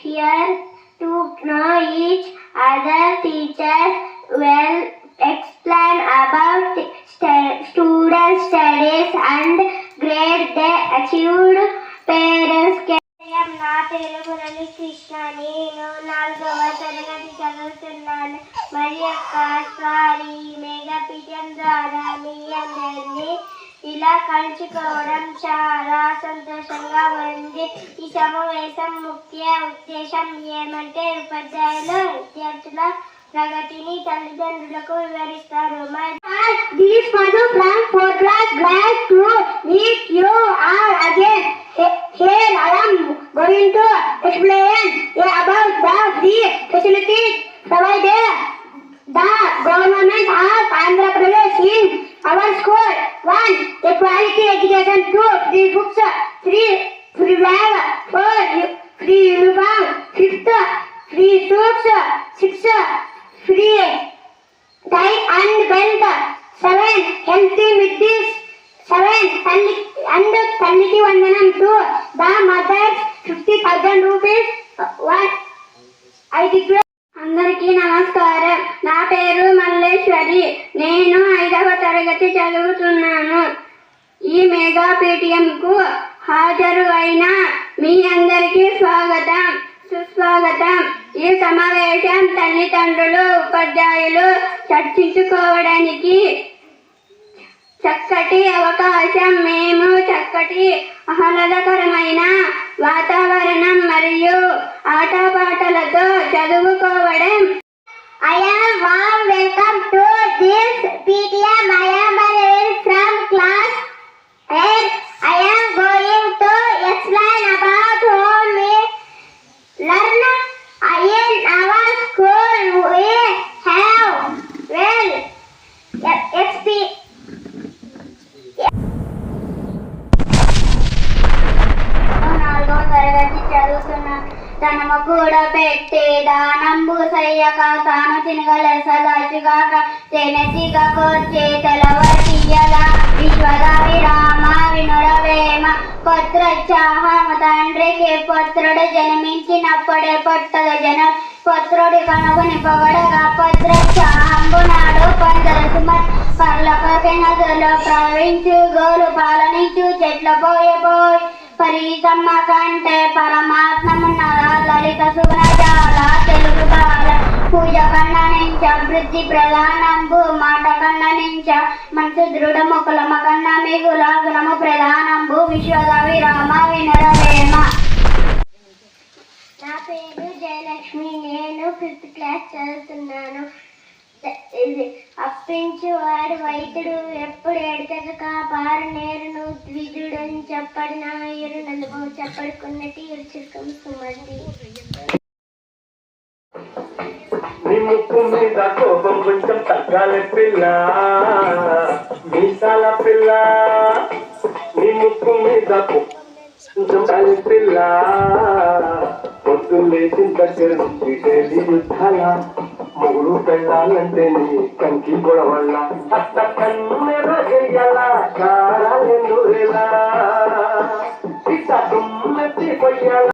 here to know each other. Teachers will explain about student studies and grade they achieved. Parents నా పేరు మురళీ కృష్ణ. నేను 4వ తరగతి చదువుతున్నాను. మరి యొక్క సారీ మెగాపీడియం ద్వారా మీ అందరినీ ఇలా కలుసుకోవడం చాలా సంతోషంగా ఉంది. ఈ సమావేశం ముఖ్య ఉద్దేశం ఏమంటే ఉపాధ్యాయులు విద్యార్థుల ప్రగతిని తల్లిదండ్రులకు వివరిస్తారు. This Madhu from 4th class glad to meet you all again. Here I am going to explain about the free facilities provided the government of Andhra Pradesh in our school. 1. A quality education. 2. Free books. 3. Free bag. 4. Free uniform. 5th. Free shoes. 6. Free tie and belt. 7. Healthy middays. 7. Talliki Vandanam. 2. The mothers 50,000 rupees. 1. I declare. అందరికీ నమస్కారం. నా పేరు మల్లేశ్వరి. నేను 5వ తరగతి చదువుతున్నాను. ఈ మెగాపీడియంకు హాజరు అయిన మీ అందరికీ స్వాగతం, సుస్వాగతం. ఈ సమావేశం తల్లిదండ్రులు, ఉపాధ్యాయులు చర్చించుకోవడానికి చక్కటి అవకాశం. మేము చక్కటి ఆహ్లాదకరమైన వాతావరణం మరియు ఆటపాటలతో చదువుకోవడం. I am warm welcome to this PTM. I am from class 8. I am going to explain about home we learn. In our school we have well experience. తనము కూడా పెట్టి దానంబు సయ్యక తాను తినగలసదాచుగాక తెనసిగ కోర్చి తెలవతీయగా విశ్వద విరామ వినురవేమ పుత్రచాహమ తండ్రికి పుత్రుడు జన్మించినప్పుడే పుట్టగ జనం పుత్రుడి కనుగొని పొగడగా పుత్రచాహంబు నాడు కొందరు సుమత్ పర్లకి నదులు ప్రవహించు గోలు పాలనించు చెట్ల పోయబోయ్ పరీతమ్మ కంటే పరమాత్మన్న లలిత సుగుణజాల తెలుగుతాల పూజ కన్న నించ వృద్ధి ప్రధానంబు మాట కన్న నించ మనసు దృఢము కులమ కన్న మిగుల గుణము ప్రధానంబు విశ్వద విరామ వినరవేమ. నా పేరు జయలక్ష్మి. నేను 5th క్లాస్ చదువుతున్నాను. అప్పించువాడు వైద్యుడు ఎప్పుడు ఎడతెగక పారు నేరును ద్విజుడని చెప్పడి నా ఇరు నలుగు చెప్పడుకున్నట్టు ఇరుచుకం సుమంది. నీ ముక్కు మీద కోపం కొంచెం తగ్గాలి పిల్ల, మీసాల పిల్ల. నీ ముక్కు మీద కొంచెం తగ్గాలి పిల్ల, పొద్దు లేచిన దగ్గర నుంచి యుద్ధాల మొగుడు పెళ్ళాలంటే నీ కంకి గొడవల్ల అత్త కన్నెర చెయ్యాల కారాలెందురేలా ఇట్ట దుమ్మెత్తి పొయ్యాల.